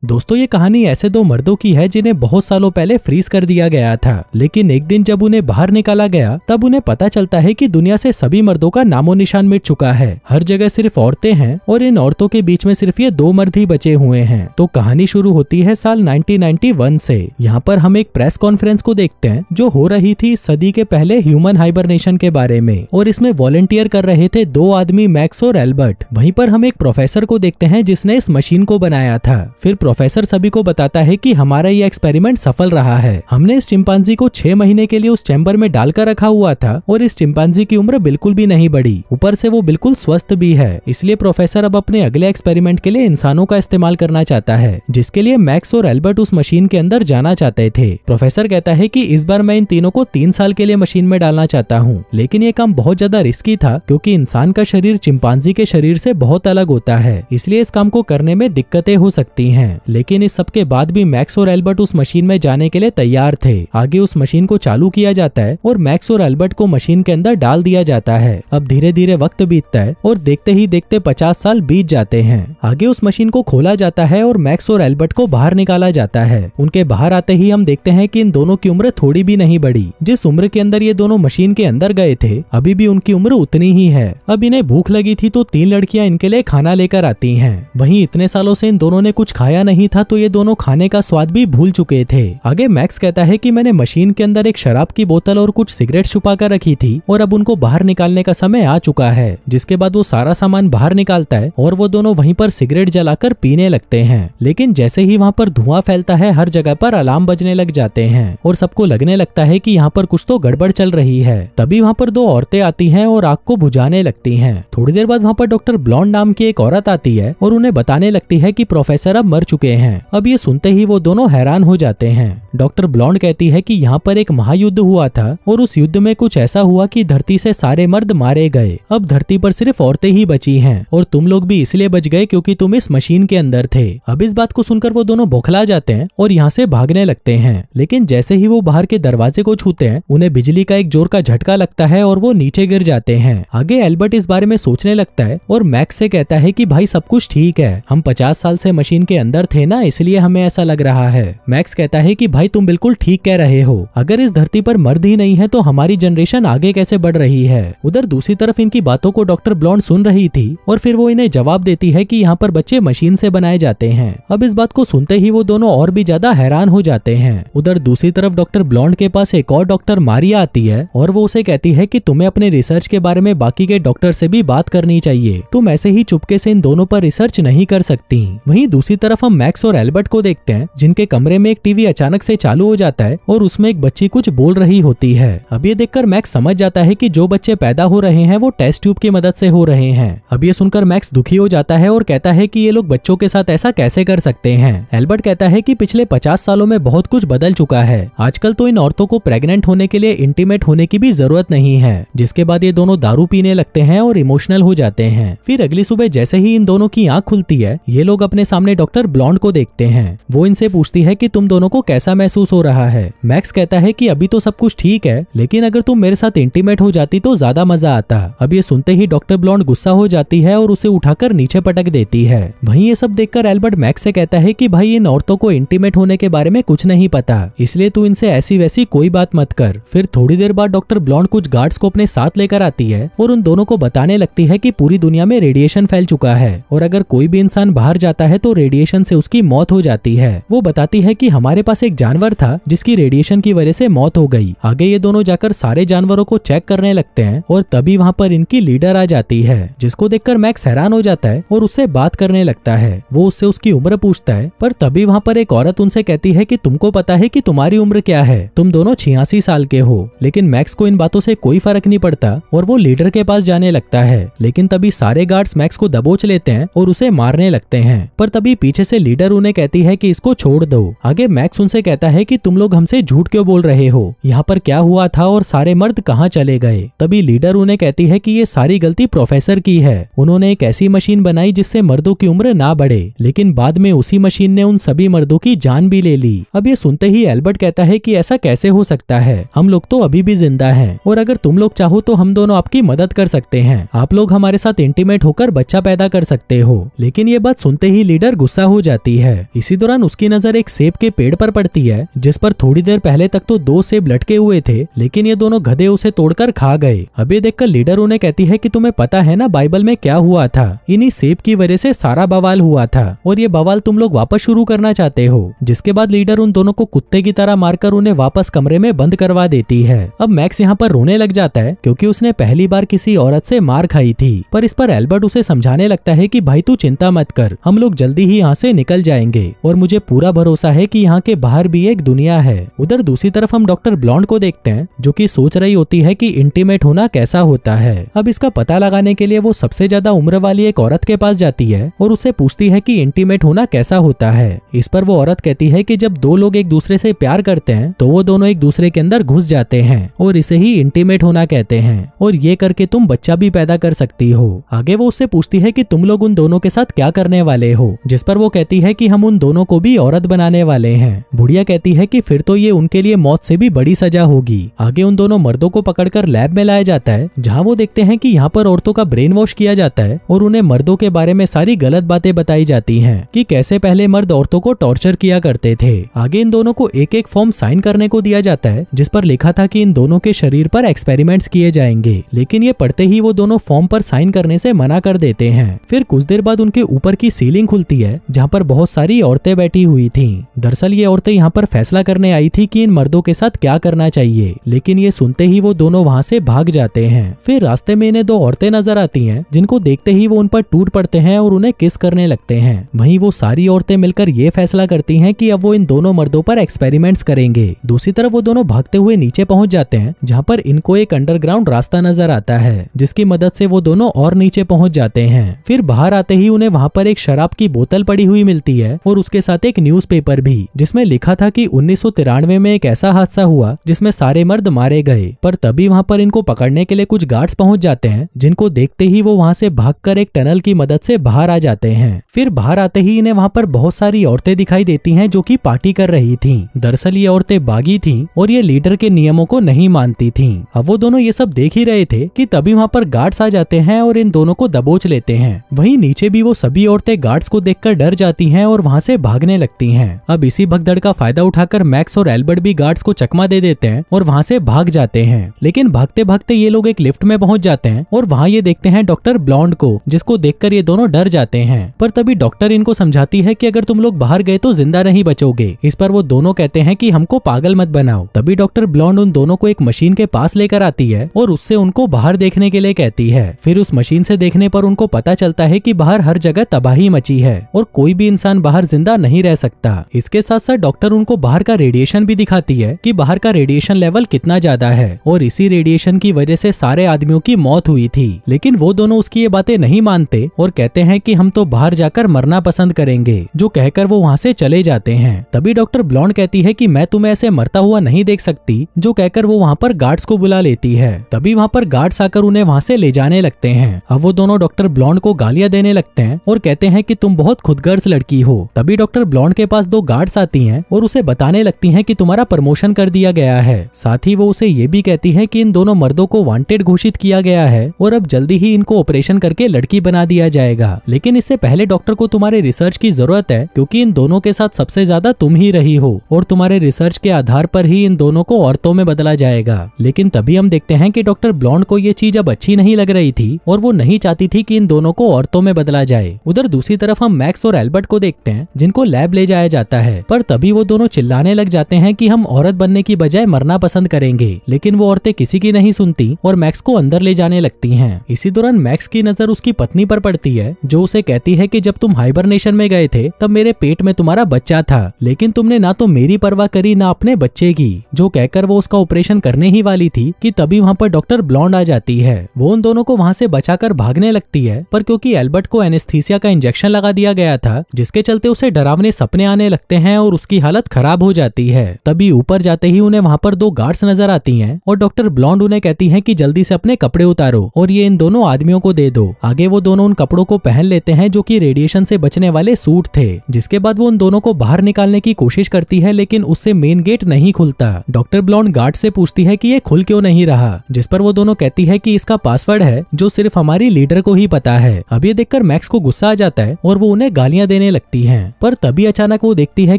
दोस्तों ये कहानी ऐसे दो मर्दों की है जिन्हें बहुत सालों पहले फ्रीज कर दिया गया था, लेकिन एक दिन जब उन्हें बाहर निकाला गया तब उन्हें पता चलता है कि दुनिया से सभी मर्दों का नामो निशान मिट चुका है। हर जगह सिर्फ औरतें हैं और इन औरतों के बीच में सिर्फ ये दो मर्द ही बचे हुए हैं। तो कहानी शुरू होती है साल 1991 से। यहाँ पर हम एक प्रेस कॉन्फ्रेंस को देखते हैं जो हो रही थी सदी के पहले ह्यूमन हाइबरनेशन के बारे में, और इसमें वॉलंटियर कर रहे थे दो आदमी, मैक्स और एल्बर्ट। वहीं पर हम एक प्रोफेसर को देखते हैं जिसने इस मशीन को बनाया था। फिर प्रोफेसर सभी को बताता है कि हमारा ये एक्सपेरिमेंट सफल रहा है। हमने इस चिंपांजी को 6 महीने के लिए उस चैम्बर में डालकर रखा हुआ था और इस चिंपांजी की उम्र बिल्कुल भी नहीं बढ़ी, ऊपर से वो बिल्कुल स्वस्थ भी है। इसलिए प्रोफेसर अब अपने अगले एक्सपेरिमेंट के लिए इंसानों का इस्तेमाल करना चाहता है, जिसके लिए मैक्स और एल्बर्ट उस मशीन के अंदर जाना चाहते थे। प्रोफेसर कहता है कि इस बार मैं इन तीनों को 3 साल के लिए मशीन में डालना चाहता हूँ, लेकिन ये काम बहुत ज्यादा रिस्की था क्योंकि इंसान का शरीर चिंपांजी के शरीर से बहुत अलग होता है, इसलिए इस काम को करने में दिक्कतें हो सकती हैं। लेकिन इस सबके बाद भी मैक्स और एल्बर्ट उस मशीन में जाने के लिए तैयार थे। आगे उस मशीन को चालू किया जाता है और मैक्स और एल्बर्ट को मशीन के अंदर डाल दिया जाता है। अब धीरे धीरे वक्त बीतता है और देखते ही देखते 50 साल बीत जाते हैं। आगे उस मशीन को खोला जाता है और मैक्स और एल्बर्ट को बाहर निकाला जाता है। उनके बाहर आते ही हम देखते हैं कि इन दोनों की उम्र थोड़ी भी नहीं बढ़ी। जिस उम्र के अंदर ये दोनों मशीन के अंदर गए थे अभी भी उनकी उम्र उतनी ही है। अब इन्हें भूख लगी थी तो 3 लड़कियां इनके लिए खाना लेकर आती हैं। वहीं इतने सालों से इन दोनों ने कुछ खाया नहीं था तो ये दोनों खाने का स्वाद भी भूल चुके थे। आगे मैक्स कहता है कि मैंने मशीन के अंदर एक शराब की बोतल और कुछ सिगरेट छुपा कर रखी थी और अब उनको बाहर निकालने का समय आ चुका है। जिसके बाद वो सारा सामान बाहर निकालता है और वो दोनों वहीं पर सिगरेट जलाकर पीने लगते हैं। लेकिन जैसे ही वहाँ पर धुआं फैलता है हर जगह पर अलार्म बजने लग जाते हैं और सबको लगने लगता है कि यहाँ पर कुछ तो गड़बड़ चल रही है। तभी वहाँ पर 2 औरतें आती हैं और आग को बुझाने लगती हैं। थोड़ी देर बाद वहाँ पर डॉक्टर ब्लॉन्ड नाम की एक औरत आती है और उन्हें बताने लगती है कि प्रोफेसर अब मर चुके हैं। अब ये सुनते ही वो दोनों हैरान हो जाते हैं। डॉक्टर ब्लॉन्ड कहती है कि यहाँ पर एक महायुद्ध हुआ था और उस युद्ध में कुछ ऐसा हुआ कि धरती से सारे मर्द मारे गए। अब धरती पर सिर्फ औरतें ही बची हैं और तुम लोग भी इसलिए बच गए क्योंकि तुम इस मशीन के अंदर थे। अब इस बात को सुनकर वो दोनों बौखला जाते हैं और यहाँ से भागने लगते हैं। लेकिन जैसे ही वो बाहर के दरवाजे को छूते हैं उन्हें बिजली का एक जोर का झटका लगता है और वो नीचे गिर जाते हैं। आगे एल्बर्ट इस बारे में सोचने लगता है और मैक्स से कहता है कि भाई सब कुछ ठीक है, हम 50 साल से मशीन के अंदर थे ना, इसलिए हमें ऐसा लग रहा है। मैक्स कहता है कि भाई तुम बिल्कुल ठीक कह रहे हो, अगर इस धरती पर मर्द ही नहीं है तो हमारी जनरेशन आगे कैसे बढ़ रही है। उधर दूसरी तरफ इनकी बातों को डॉक्टर ब्लॉन्ड सुन रही थी और फिर वो इन्हें जवाब देती है कि यहाँ पर बच्चे मशीन से बनाए जाते हैं। अब इस बात को सुनते ही वो दोनों और भी ज्यादा हैरान हो जाते हैं। उधर दूसरी तरफ डॉक्टर ब्लॉन्ड के पास एक और डॉक्टर मारिया आती है और वो उसे कहती है कि तुम्हें अपने रिसर्च के बारे में बाकी के डॉक्टर से भी बात करनी चाहिए, तुम ऐसे ही चुपके से इन दोनों पर रिसर्च नहीं कर सकती। वहीं दूसरी तरफ हम मैक्स और एल्बर्ट को देखते हैं जिनके कमरे में एक टीवी अचानक से चालू हो जाता है और उसमें एक बच्ची कुछ बोल रही होती है। अब ये देखकर मैक्स समझ जाता है कि जो बच्चे पैदा हो रहे हैं वो टेस्ट ट्यूब की मदद से हो रहे हैं। अब ये सुनकर मैक्स दुखी हो जाता है और कहता है कि ये लोग बच्चों के साथ ऐसा कैसे कर सकते हैं। एल्बर्ट कहता है कि पिछले 50 सालों में बहुत कुछ बदल चुका है, आजकल तो इन औरतों को प्रेग्नेंट होने के लिए इंटीमेट होने की भी जरूरत नहीं है। जिसके बाद ये दोनों दारू पीने लगते हैं और इमोशनल हो जाते हैं। फिर अगली सुबह जैसे ही इन दोनों की आंख खुलती है ये लोग अपने सामने डॉक्टर ब्लॉन्ड को देखते हैं। वो इनसे पूछती है कि तुम दोनों को कैसा महसूस हो रहा है। मैक्स कहता है कि अभी तो सब कुछ ठीक है, लेकिन अगर तुम मेरे साथ इंटीमेट हो जाती तो ज्यादा मजा आता। अब ये सुनते ही डॉक्टर ब्लॉन्ड गुस्सा हो जाती है और उसे उठाकर नीचे पटक देती है। वहीं ये सब देखकर एल्बर्ट मैक्स से कहता है कि भाई इन औरतों को इंटीमेट होने के बारे में कुछ नहीं पता, इसलिए तू इनसे ऐसी वैसी कोई बात मत कर। फिर थोड़ी देर बाद डॉक्टर ब्लॉन्ड कुछ गार्ड्स को अपने साथ लेकर आती है और उन दोनों को बताने लगती है कि पूरी दुनिया में रेडिएशन फैल चुका है और अगर कोई भी इंसान बाहर जाता है तो रेडिएशन से उसकी मौत हो जाती है। वो बताती है कि हमारे पास एक जानवर था जिसकी रेडिएशन की वजह से मौत हो गई। आगे ये दोनों जाकर सारे जानवरों को चेक करने लगते हैं और तभी वहाँ पर इनकी लीडर आ जाती है, जिसको देखकर मैक्स हैरान हो जाता है और उससे बात करने लगता है। वो उससे उसकी उम्र पूछता है पर तभी वहाँ पर एक औरत उनसे कहती है कि तुमको पता है कि तुम्हारी उम्र क्या है, तुम दोनों 86 साल के हो। लेकिन मैक्स को इन बातों से कोई फर्क नहीं पड़ता और वो लीडर के पास जाने लगता है। लेकिन तभी सारे गार्ड्स मैक्स को दबोच लेते हैं और उसे मारने लगते हैं। पर तभी पीछे से लीडर उन्हें कहती है कि इसको छोड़ दो। आगे मैक्स उनसे कहता है कि तुम लोग हमसे झूठ क्यों बोल रहे हो, यहाँ पर क्या हुआ था और सारे मर्द कहाँ चले गए। तभी लीडर उन्हें कहती है कि ये सारी गलती प्रोफेसर की है, उन्होंने एक ऐसी मशीन बनाई जिससे मर्दों की उम्र ना बढ़े, लेकिन बाद में उसी मशीन ने उन सभी मर्दों की जान भी ले ली। अब ये सुनते ही एल्बर्ट कहता है कि ऐसा कैसे हो सकता है, हम लोग तो अभी भी जिंदा हैं और अगर तुम लोग चाहो तो हम दोनों आपकी मदद कर सकते हैं, आप लोग हमारे साथ इंटीमेट होकर बच्चा पैदा कर सकते हो। लेकिन ये बात सुनते ही लीडर गुस्सा हो जाती है। इसी दौरान उसकी नजर एक सेब के पेड़ पर पड़ती है, जिस पर थोड़ी देर पहले तक तो 2 सेब लटके हुए थे, लेकिन ये दोनों गधे उसे तोड़कर खा गए। अब ये देखकर लीडर उन्हें कहती है कि तुम्हें पता है ना बाइबल में क्या हुआ था, इन्हीं सेब की वजह से सारा बवाल हुआ था और ये बवाल तुम लोग वापस शुरू करना चाहते हो। जिसके बाद लीडर उन दोनों को कुत्ते की तरह मारकर उन्हें वापस कमरे में बंद करवा देती है। अब मैक्स यहाँ पर रोने लग जाता है क्योंकि उसने पहली बार किसी औरत से मार खाई थी, पर इस पर एल्बर्ट उसे समझाने लगता है कि भाई तू चिंता मत कर, हम लोग जल्दी ही यहाँ से निकल जाएंगे और मुझे पूरा भरोसा है कि यहाँ के बाहर भी एक दुनिया है। उधर दूसरी तरफ हम डॉक्टर ब्लॉन्ड को देखते हैं जो कि सोच रही होती है कि इंटीमेट होना कैसा होता है। अब इसका पता लगाने के लिए वो सबसे ज्यादा उम्र वाली एक औरत के पास जाती है और उससे पूछती है कि इंटीमेट होना कैसा होता है। इस पर वो औरत कहती है कि जब दो लोग एक दूसरे से प्यार करते हैं तो वो दोनों एक दूसरे के अंदर घुस जाते हैं और इसे ही इंटीमेट होना कहते हैं और ये करके तुम बच्चा भी पैदा कर सकती हो। आगे वो उससे पूछती है कि तुम लोग उन दोनों के साथ क्या करने वाले हो, जिस पर वो कहती है कि हम उन दोनों को भी औरत बनाने वाले हैं। बुढ़िया कहती है कि फिर तो ये उनके लिए मौत से भी बड़ी सजा होगी। आगे उन दोनों मर्दों को पकड़कर लैब में लाया जाता है जहाँ वो देखते हैं कि यहाँ पर औरतों का ब्रेन वॉश किया जाता है और उन्हें मर्दों के बारे में सारी गलत बातें बताई जाती हैं कि कैसे पहले मर्द औरतों को टॉर्चर किया करते थे। आगे इन दोनों को एक एक फॉर्म साइन करने को दिया जाता है जिस पर लिखा था कि इन दोनों के शरीर पर एक्सपेरिमेंट्स किए जाएंगे, लेकिन ये पढ़ते ही वो दोनों फॉर्म पर साइन करने से मना कर देते हैं। फिर कुछ देर बाद उनके ऊपर की सीलिंग खुलती है जहाँ पर बहुत सारी औरतें बैठी हुई थी। दरअसल ये औरतें यहाँ पर फैसला करने आई थी कि इन मर्दों के साथ क्या करना चाहिए, लेकिन ये सुनते ही वो दोनों वहाँ से भाग जाते हैं। फिर रास्ते में इन्हें 2 औरतें नजर आती हैं जिनको देखते ही वो उन पर टूट पड़ते हैं और उन्हें किस करने लगते हैं। वहीं वो सारी औरतें मिलकर ये फैसला करती हैं कि अब वो इन दोनों मर्दों पर एक्सपेरिमेंट्स करेंगे। दूसरी तरफ वो दोनों भागते हुए नीचे पहुंच जाते हैं जहाँ पर इनको एक अंडरग्राउंड रास्ता नजर आता है जिसकी मदद से वो दोनों और नीचे पहुंच जाते हैं। फिर बाहर आते ही उन्हें वहाँ पर एक शराब की बोतल पड़ी हुई मिलती है और उसके साथ एक न्यूज़पेपर भी जिसमें लिखा था कि 1993 में एक ऐसा हादसा हुआ जिसमें सारे मर्द मारे गए। पर तभी वहाँ पर इनको पकड़ने के लिए कुछ गार्ड्स पहुंच जाते हैं जिनको देखते ही वो वहाँ से भागकर एक टनल की मदद से बाहर आ जाते हैं। फिर बाहर आते ही इन्हें वहाँ पर बहुत सारी औरतें दिखाई देती हैं जो कि पार्टी कर रही थीं। दरअसल ये औरतें बागी थीं और ये लीडर के नियमों को नहीं मानती थीं। अब वो दोनों ये सब देख ही रहे थे कि तभी वहाँ पर गार्ड्स आ जाते हैं और इन दोनों को दबोच लेते हैं। वहीं नीचे भी वो सभी औरतें गार्ड्स को देखकर डर जाती हैं और वहाँ से भागने लगती हैं। अब इसी भगदड़ का फायदा उठाकर मैक्स और एल्बर्ट भी गार्ड्स को चकमा दे देते हैं और वहाँ से भाग जाते हैं। लेकिन भागते भागते ये लोग एक लिफ्ट में पहुंच जाते हैं और वहाँ ये देखते हैं डॉक्टर ब्लॉन्ड को, जिसको देखकर ये दोनों डर जाते हैं। पर तभी डॉक्टर इनको समझाती है कि अगर तुम लोग बाहर गए तो जिंदा नहीं बचोगे। इस पर वो दोनों कहते हैं कि हमको पागल मत बनाओ। तभी डॉक्टर ब्लॉन्ड उन दोनों को एक मशीन के पास लेकर आती है और उससे उनको बाहर देखने के लिए कहती है। फिर उस मशीन से देखने पर उनको पता चलता है कि बाहर हर जगह तबाही मची है और कोई भी इंसान बाहर जिंदा नहीं रह सकता। इसके साथ साथ डॉक्टर उनको बाहर का रेडिएशन भी दिखाती है कि बाहर का रेडिएशन लेवल कितना ज्यादा है और इसी रेडिएशन की वजह से सारे आदमियों की मौत हुई थी। लेकिन वो दोनों उसकी ये बातें नहीं मानते और कहते हैं कि हम तो बाहर जाकर मरना पसंद करेंगे, जो कहकर वो वहाँ से चले जाते हैं। तभी डॉक्टर ब्लॉन्ड कहती है कि मैं तुम्हें ऐसे मरता हुआ नहीं देख सकती, जो कहकर वो वहाँ पर गार्ड्स को बुला लेती है। तभी वहाँ पर गार्ड्स आकर उन्हें वहाँ से ले जाने लगते हैं। अब वो दोनों डॉक्टर ब्लॉन्ड को गालियां देने लगते हैं और कहते हैं कि तुम बहुत खुदगर्ज लड़की हो। तभी डॉक्टर ब्लॉन्ड के पास 2 गार्ड्स आती हैं और उसे बताने लगती हैं कि तुम्हारा प्रमोशन कर दिया गया है। साथ ही वो उसे ये भी कहती है कि इन दोनों मर्दों को वांटेड घोषित किया गया है और अब जल्दी ही इनको ऑपरेशन करके लड़की बना दिया जाएगा। लेकिन इससे पहले डॉक्टर को तुम्हारे रिसर्च की जरूरत है क्योंकि इन दोनों के साथ सबसे ज्यादा तुम ही रही हो और तुम्हारे रिसर्च के आधार पर ही इन दोनों को औरतों में बदला जाएगा। लेकिन तभी हम देखते हैं कि डॉक्टर ब्लॉन्ड को ये चीज अब अच्छी नहीं लग रही थी और वो नहीं चाहती थी कि इन दोनों को औरतों में बदला जाए। उधर दूसरी तरफ हम मैक्स और एल्बर्ट को देखते हैं जिनको लैब ले जाया जाता है। पर तभी वो दोनों चिल्लाने लग जाते हैं कि हम औरत बनने की बजाय मरना पसंद करेंगे। लेकिन वो औरतें किसी की नहीं सुनती और मैक्स को अंदर ले जाने लगती हैं। इसी दौरान मैक्स की नजर उसकी पत्नी पर पड़ती है जो उसे कहती है कि जब तुम हाइबरनेशन में गए थे तब मेरे पेट में तुम्हारा बच्चा था, लेकिन तुमने ना तो मेरी परवाह करी ना अपने बच्चे की। जो कहकर वो उसका ऑपरेशन करने ही वाली थी कि तभी वहाँ पर डॉक्टर ब्लॉन्ड आ जाती है। वो उन दोनों को वहाँ से बचाकर भागने लगती है, पर क्योंकि एल्बर्ट को एनेस्थीसिया का इंजेक्शन लगा दिया गया था जिसके चलते उसे डरावने सपने आने लगते हैं और उसकी हालत खराब हो जाती है। तभी ऊपर जाते ही उन्हें वहाँ पर 2 गार्ड्स नजर आती हैं और डॉक्टर ब्लॉन्ड उन्हें कहती है कि जल्दी से अपने कपड़े उतारो और ये इन दोनों आदमियों को दे दो। आगे वो दोनों उन कपड़ों को पहन लेते हैं जो कि रेडिएशन से बचने वाले सूट थे। जिसके बाद वो उन दोनों को बाहर निकालने की कोशिश करती है, लेकिन उससे मेन गेट नहीं खुलता। डॉक्टर ब्लॉन्ड गार्ड से पूछती है कि ये खुल क्यों नहीं रहा, जिस पर वो दोनों कहती है कि इसका पासवर्ड है जो सिर्फ हमारी लीडर को ही पता है। अब ये देखकर मैक्स को गुस्सा आ जाता है और वो उन्हें गालियां देने देने लगती हैं। पर तभी अचानक वो देखती है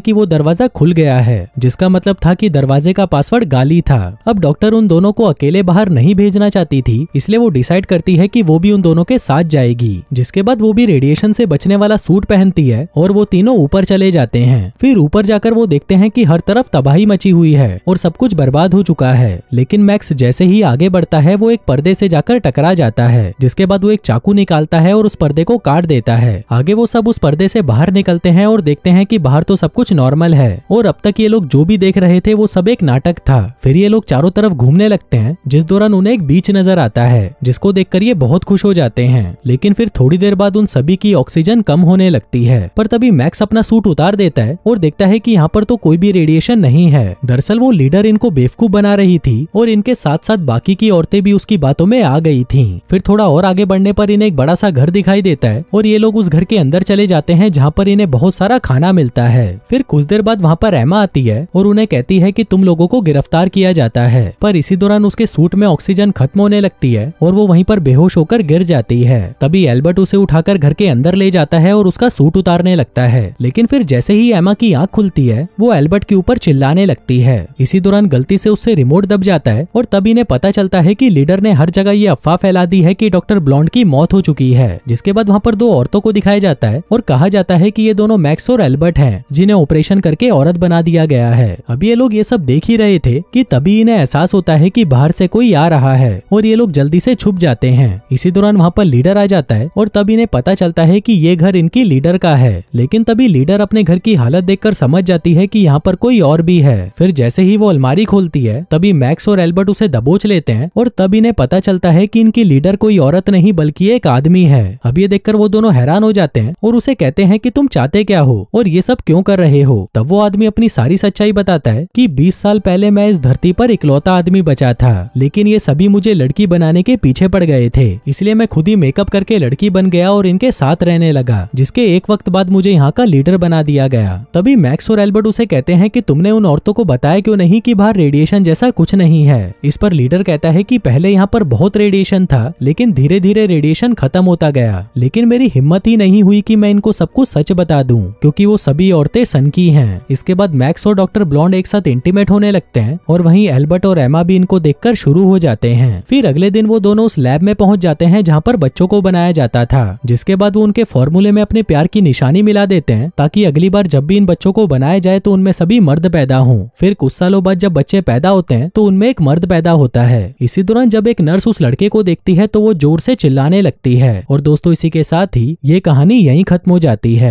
कि वो दरवाजा खुल गया है, जिसका मतलब था कि दरवाजे का पासवर्ड गाली था। अब डॉक्टर उन दोनों को अकेले बाहर नहीं भेजना चाहती थी, इसलिए वो डिसाइड करती है कि वो भी उन दोनों के साथ जाएगी। जिसके बाद वो भी रेडिएशन से बचने वाला सूट पहनती है और वो तीनों ऊपर चले जाते हैं। फिर ऊपर जाकर वो देखते हैं कि हर तरफ तबाही मची हुई है और सब कुछ बर्बाद हो चुका है। लेकिन मैक्स जैसे ही आगे बढ़ता है वो एक पर्दे से जाकर टकरा जाता है, जिसके बाद वो एक चाकू निकालता है और उस पर्दे को काट देता है। आगे वो सब उस पर्दे से बाहर निकलते हैं और देखते हैं कि बाहर तो सब कुछ नॉर्मल है और अब तक ये लोग जो भी देख रहे थे वो सब एक नाटक था। फिर ये लोग चारों तरफ घूमने लगते हैं, जिस दौरान उन्हें एक बीच नजर आता है, जिसको देखकर ये बहुत खुश हो जाते हैं। लेकिन फिर थोड़ी देर बाद उन सभी की ऑक्सीजन कम होने लगती है। पर तभी मैक्स अपना सूट उतार देता है और देखता है कि यहाँ पर तो कोई भी रेडिएशन नहीं है। दरअसल वो लीडर इनको बेवकूफ बना रही थी और इनके साथ साथ बाकी की औरतें भी उसकी बातों में आ गई थीं। फिर थोड़ा और आगे बढ़ने पर इन्हें एक बड़ा सा घर दिखाई देता है और ये लोग उस घर के अंदर चले जाते हैं, जहाँ पर इन्हें बहुत सारा खाना मिलता है। फिर कुछ देर बाद वहाँ पर एमा आती है और उन्हें कहती है कि तुम लोगों को गिरफ्तार किया जाता है। पर इसी दौरान उसके सूट में ऑक्सीजन खत्म होने लगती है और वो वहीं पर बेहोश होकर गिर जाती है। तभी एल्बर्ट उसे उठाकर घर के अंदर ले जाता है और उसका सूट उतारने लगता है। लेकिन फिर जैसे ही एमा की आंख खुलती है वो एल्बर्ट के ऊपर चिल्लाने लगती है। इसी दौरान गलती से उससे रिमोट दब जाता है और तब इन्हें पता चलता है कि लीडर ने हर जगह ये अफवाह फैला दी है कि डॉक्टर ब्लॉन्ड की मौत हो चुकी है। जिसके बाद वहाँ पर दो औरतों को दिखाया जाता है और कहा जाता है कि ये दोनों मैक्स और एल्बर्ट हैं, जिन्हें ऑपरेशन करके औरत बना दिया गया है। अब ये लोग ये सब देख ही रहे थे कि तभी इन्हें एहसास होता है कि बाहर से कोई आ रहा है और ये लोग जल्दी से छुप जाते हैं। इसी दौरान वहाँ पर लीडर आ जाता है और तब इन्हें पता चलता है कि ये घर इनकी लीडर का है। लेकिन तभी लीडर अपने घर की हालत देखकर समझ जाती है कि यहाँ पर कोई और भी है। फिर जैसे ही वो अलमारी खोलती है तभी मैक्स और एल्बर्ट उसे दबोच लेते हैं और तब इन्हें पता चलता है कि इनकी लीडर कोई औरत नहीं बल्कि एक आदमी है। अब ये देखकर वो दोनों हैरान हो जाते हैं और उसे कहते हैं कि तुम चाहते क्या हो और ये सब क्यों कर रहे हो। तब वो आदमी अपनी सारी सच्चाई बताता है कि 20 साल पहले मैं इस धरती पर इकलौता आदमी बचा था, लेकिन ये सभी मुझे लड़की बनाने के पीछे पड़ गए थे, इसलिए मैं खुद ही मेकअप करके लड़की बन गया और इनके साथ रहने लगा, जिसके एक वक्त बाद मुझे यहाँ का लीडर बना दिया गया। तभी मैक्स और एल्बर्ट उसे कहते हैं कि तुमने उन औरतों को बताया क्यों नहीं कि बाहर रेडिएशन जैसा कुछ नहीं है। इस पर लीडर कहता है कि पहले यहाँ पर बहुत रेडिएशन था, लेकिन धीरे धीरे रेडिएशन खत्म होता गया, लेकिन मेरी हिम्मत ही नहीं हुई कि मैं इनको सब कुछ सच बता दूं, क्योंकि वो सभी औरतें सन की हैं। इसके बाद मैक्स और डॉक्टर ब्लॉन्ड एक साथ इंटीमेट होने लगते हैं और वहीं एल्बर्ट और एमा भी इनको देखकर शुरू हो जाते हैं। फिर अगले दिन वो दोनों उस लैब में पहुंच जाते हैं जहाँ पर बच्चों को बनाया जाता था, जिसके बाद वो उनके फॉर्मूले में अपने प्यार की निशानी मिला देते हैं ताकि अगली बार जब भी इन बच्चों को बनाया जाए तो उनमें सभी मर्द पैदा हों। फिर कुछ सालों बाद जब बच्चे पैदा होते हैं तो उनमें एक मर्द पैदा होता है। इसी दौरान जब एक नर्स उस लड़के को देखती है तो वो जोर से चिल्लाने लगती है। और दोस्तों इसी के साथ ही ये कहानी यहीं खत्म हो जाती है।